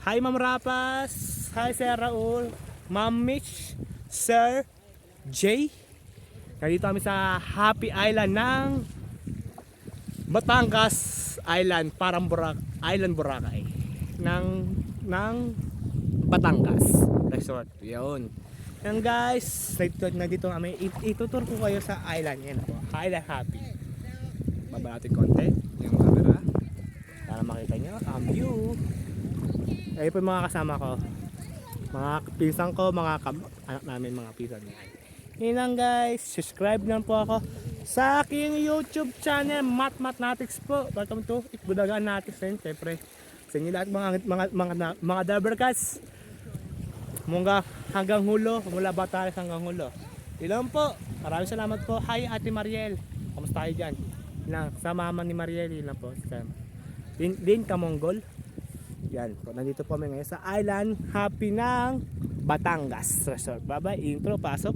Hi Ma'am Rapas, hi Sir Raul, Ma'am Mitch, Sir J. Nandito kami sa Happy Island ng Batangas Island, parang Island Boracay ng Batangas Resort. Yun. Yan guys, nandito kami. Itutur ko kayo sa island. Yan po, Island Happy. Baba natin konti yung camera para makita nyo ang view. Ayun po yung mga kasama ko, mga pinsan ko, anak namin, mga pinsan niya. Yun lang guys, subscribe lang po ako sa aking YouTube channel, Mathematics po. Welcome to Itbulaga Natics. Siyempre sa inyo lahat mga Dabarcats, mula hanggang hulo, mula Batanes hanggang hulo. Ilan po, maraming salamat po. Hi Ate Mariel, kamusta kayo dyan? Lang, sa mama ni Mariel, ilan po. Din Kamonggol. Yan po, nandito po kami ngayon sa Island Happy ng Batangas Resort. Bye bye, intro, pasok.